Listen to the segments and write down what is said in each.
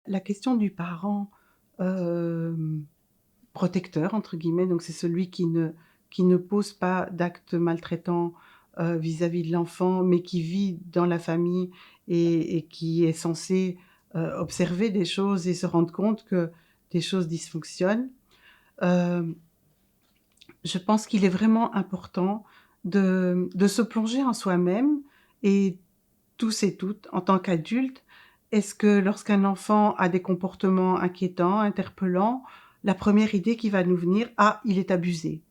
La question du parent, hem, «protecteur» entre guillemets, donc c'est celui qui ne pose pas d'actes maltraitants, vis-à-vis de l'enfant, mais qui vit dans la famille et qui est censé, observer des choses et se rendre compte que des choses dysfonctionnent. Hem, je pense qu'il est vraiment important de se plonger en soi-même et tous et toutes, en tant qu'adultes, est-ce que lorsqu'un enfant a des comportements inquiétants, interpellants, la première idée qui va nous venir: «Ah, il est abusé».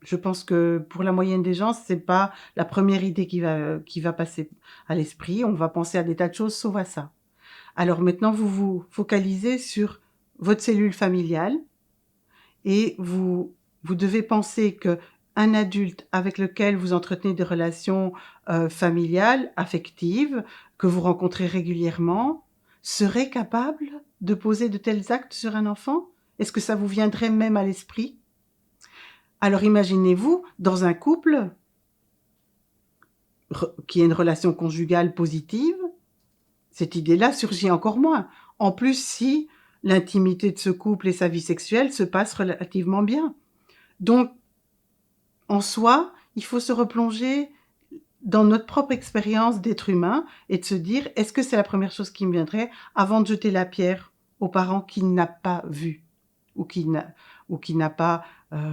Je pense que pour la moyenne des gens, c'est pas la première idée qui va passer à l'esprit. On va penser à des tas de choses sauf à ça. Alors maintenant, vous vous focalisez sur votre cellule familiale et vous devez penser qu'un adulte avec lequel vous entretenez des relations, familiales, affectives, que vous rencontrez régulièrement, serait capable de poser de tels actes sur un enfant? Est-ce que ça vous viendrait même à l'esprit? Alors imaginez-vous dans un couple qui a une relation conjugale positive, cette idée-là surgit encore moins. En plus, si l'intimité de ce couple et sa vie sexuelle se passent relativement bien. Donc en soi, il faut se replonger dans notre propre expérience d'être humain et de se dire: «Est-ce que c'est la première chose qui me viendrait avant de jeter la pierre aux parents qu'il n'a pas vus ou qui n'a pas,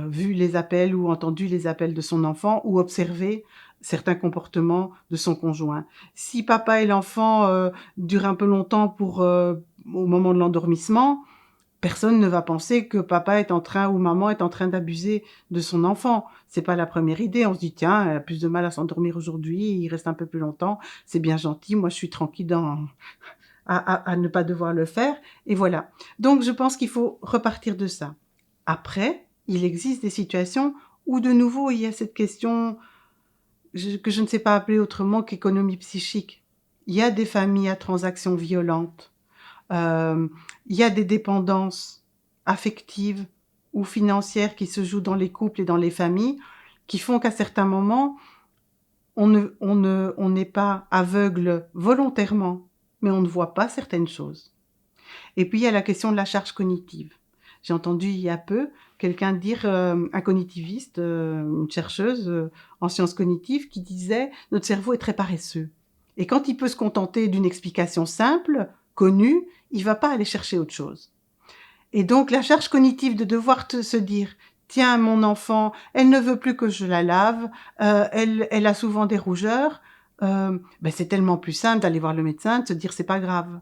vu les appels ou entendu les appels de son enfant ou observé certains comportements de son conjoint?» Si papa et l'enfant, durent un peu longtemps au moment de l'endormissement, personne ne va penser que papa est en train ou maman est en train d'abuser de son enfant. C'est pas la première idée. On se dit: «Tiens, elle a plus de mal à s'endormir aujourd'hui, il reste un peu plus longtemps, c'est bien gentil, moi je suis tranquille à ne pas devoir le faire» et voilà. Donc je pense qu'il faut repartir de ça. Après, il existe des situations où de nouveau il y a cette question, que je ne sais pas appeler autrement qu'économie psychique. Il y a des familles à transactions violentes. Hem, il y a des dépendances affectives ou financières qui se jouent dans les couples et dans les familles, qui font qu'à certains moments, on n'est pas aveugle volontairement, mais on ne voit pas certaines choses. Et puis il y a la question de la charge cognitive. J'ai entendu il y a peu quelqu'un dire, un cognitiviste, une chercheuse, en sciences cognitives qui disait: «Notre cerveau est très paresseux et quand il peut se contenter d'une explication simple, connue, il va pas aller chercher autre chose». Et donc la charge cognitive de devoir te se dire: «Tiens, mon enfant, elle ne veut plus que je la lave, elle a souvent des rougeurs», c'est tellement plus simple d'aller voir le médecin, de se dire: «C'est pas grave».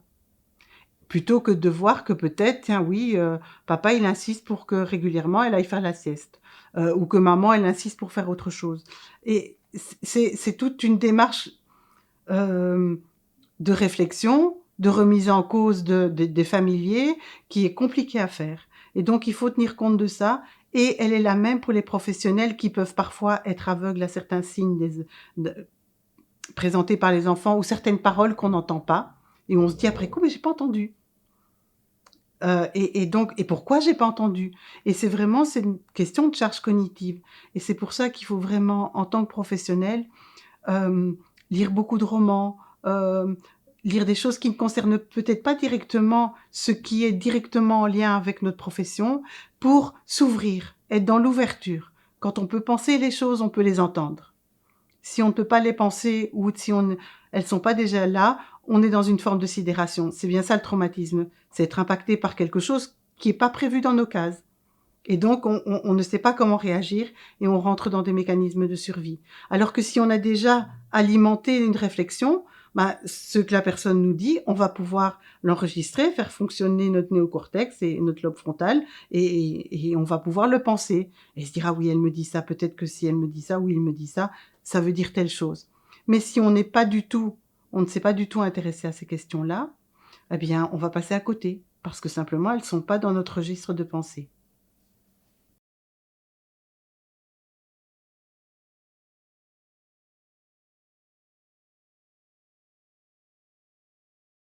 Plutôt que de voir que peut-être, tiens oui, papa il insiste pour que régulièrement elle aille faire la sieste, ou que maman elle insiste pour faire autre chose. Et c'est toute une démarche, hem, de réflexion, de remise en cause des familiers qui est compliquée à faire. Et donc il faut tenir compte de ça et elle est la même pour les professionnels qui peuvent parfois être aveugles à certains signes de présentés par les enfants ou certaines paroles qu'on n'entend pas et on se dit après coup: «Mais j'ai pas entendu». Et donc pourquoi j'ai pas entendu? Et c'est une question de charge cognitive et c'est pour ça qu'il faut vraiment, en tant que professionnel, hem, lire beaucoup de romans, lire des choses qui ne concernent peut-être pas directement ce qui est directement en lien avec notre profession, pour s'ouvrir, être dans l'ouverture. Quand on peut penser les choses, on peut les entendre. Si on ne peut pas les penser ou si on ne elles sont pas déjà là, on est dans une forme de sidération. C'est bien ça le traumatisme, c'est être impacté par quelque chose qui est pas prévu dans nos cases et donc on ne sait pas comment réagir et on rentre dans des mécanismes de survie. Alors que si on a déjà alimenté une réflexion, ce que la personne nous dit, on va pouvoir l'enregistrer, faire fonctionner notre néocortex et notre lobe frontal et on va pouvoir le penser et se dire: «Ah oui, elle me dit ça, peut-être que si elle me dit ça ou il me dit ça, ça veut dire telle chose». Mais si on ne s'est pas du tout intéressé à ces questions-là, eh bien, on va passer à côté parce que simplement elles sont pas dans notre registre de pensée.